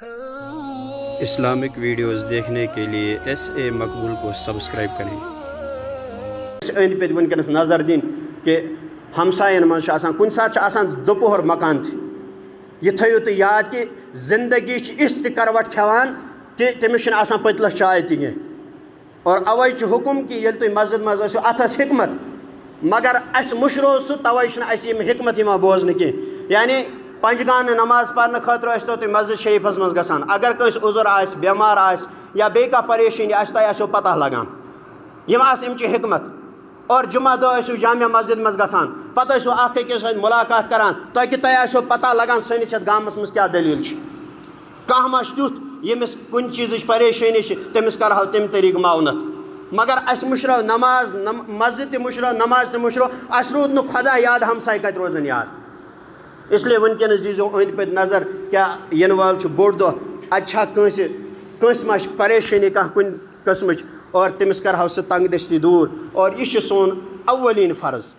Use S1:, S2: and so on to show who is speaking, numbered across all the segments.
S1: Islamic videos دیکھنے کے لیے SA مقبول کو سبسکرائب کریں۔
S2: أنٛدۍ پٔکۍ ونکیٚنس نظر دِنۍ کہ ہمساین منٛز چھُ آسان کُنہِ ساتہٕ چھُ آسان دُپہر مکان تہِ یہِ تھٲیِو تُہۍ یاد کہ زندگی چھِ یِژھ تہِ کروٹ کھٮ۪وان کہ تٔمِس چھُنہٕ آسان پٔتلس چاے تہِ کینٛہہ اور اوے چھُ حُکم کہ ییٚلہِ تُہۍ مسجد منٛز ٲسِو اَتھ ٲس حکمت مگر اَسہِ مٔشرو سُہ توے چھُنہٕ اَسہِ یِم حکمت یِوان بوزنہٕ کینٛہہ یعنی پنجگانہٕ نماز پرنہٕ خٲطرٕ ٲسۍتو تُہۍ مسجد شریٖفس منٛز گژھان اگر کٲنٛسہِ عُذر آسہِ بٮ۪مار آسہِ یا بیٚیہِ کانٛہہ پریشٲنی آسہِ تۄہہِ آسیو پتہ لگان یِم آسہٕ اَمچہِ حکمت اور جمعہ دۄہ ٲسِو جامع مسجد منٛز گژھان پتہٕ ٲسِو اکھ أکِس سۭتۍ مُلاقات کران تۄہہِ آسیو پتہ لگان سٲنِس یتھ گامس منٛز کیٛاہ دٔلیٖل چھِ کانٛہہ ما چھُ تیُتھ ییٚمِس کُنہِ چیٖزٕچ پریشٲنی چھِ تٔمِس کرہو تَمہِ طریٖقہٕ معاونت مگر اَسہِ مٔشرٲو نماز مسجد تہِ مٔشرٲو نماز تہِ مٔشرٲو اَسہِ روٗد نہٕ خۄدا یاد ہمساے کتہِ روزن یاد اسلیے ونکیٚنس دیٖزیو أنٛدۍ پٔکۍ نظر کیٛاہ یِنہٕ وول چھُ بوٚڑ دۄہ اَتہِ چھا کٲنٛسہِ ما چھِ پریشٲنی کانٛہہ کُنہِ قٕسمٕچ اور تٔمِس کرہو سُہ تنگ دٔستی دوٗر اور یہِ چھُ سون اولین فرض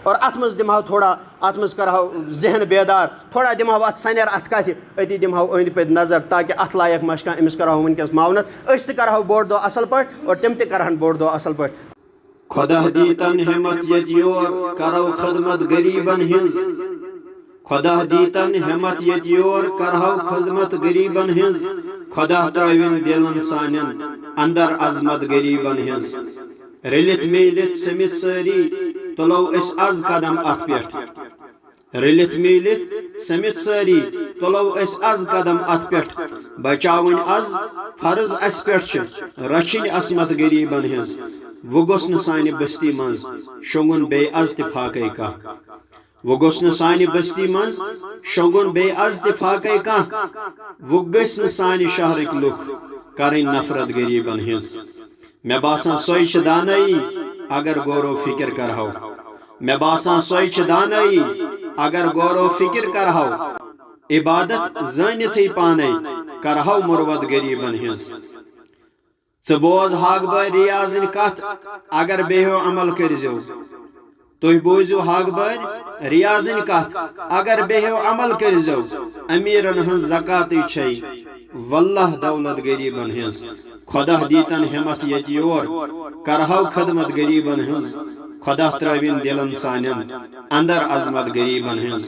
S2: اور اتھ منٛز دِمہو تھوڑا اتھ منٛز کرہو ذہن بیدار تھوڑا دِمہو اتھ سنیر اتھ کتھِ أتی دِمہو أنٛدۍ پٔکۍ نظر تاکہ اتھ لایق ما چھُ کانٛہہ أمِس کرہو ونکیٚس معاونت أسۍ تہِ کرہو بوٚڑ دۄہ اصل پٲٹھۍ اور تِم تہِ کرہن بوٚڑ دۄہ اصل پٲٹھۍ
S3: خدا دیتن ہمت یت یور کرو خدمت غریبن ہنز خدا دیتن ہمت یت یور کرہو خدمت غریبن ہنز خدا ترٲوِن دلن سانین اندر عظمت غریبن ہنز رلت میلت سمت سٲری تُلو أسۍ آز قدم اتھ پٮ۪ٹھ رلت میلت سمت سٲری تُلو أسۍ آز قدم اتھ پٮ۪ٹھ بچاوٕنۍ آز فرض اسہِ پٮ۪ٹھ چھِ رچھِنۍ عصمت غریبن ہنز وۄنۍ گوٚژھ نہٕ سانہِ بستی منٛز شۄنٛگُن بیٚیہِ از تہِ فاقے کانٛہہ وۄنۍ گوٚژھ نہٕ سانہِ بستی منٛز شۄنٛگُن بیٚیہِ از تہِ فاقے کانٛہہ وۄنۍ گٔژھۍ نہٕ سانہِ شہرٕکۍ لُکھ کرٕنۍ نفرت غریبن ہنز مےٚ باسان سۄے چھِ دانٲیی اگر غور و فکر کرہو مےٚ باسان سۄے چھِ دانٲیی اگر غور و فکر کرہو عبادت زٲنِتھٕے پانے کرہو مُروت غریبن ہنز ژٕ بوز حاق بٲے ریاضٕنۍ کتھ اگر بیٚہو عمل کٔرزیو تُہۍ بوٗزِو حاق بٲے ریاضٕنۍ کتھ اگر بیٚہو عمل کٔرزیو امیٖرن ہٕنٛز زکاتٕے چھے واللہ دولت غریبن ہنز خدا دیتن ہمت یت یور کرہو خدمت غریبن ہنز خدا ترٲوِن دلن سانین اندر عظمت غریبن ہنز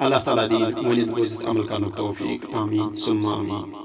S3: اللہ تعالیٰ دین ؤنِتھ بوٗزِتھ عمل کرنُک توفیق آمیٖن ثم آمیٖن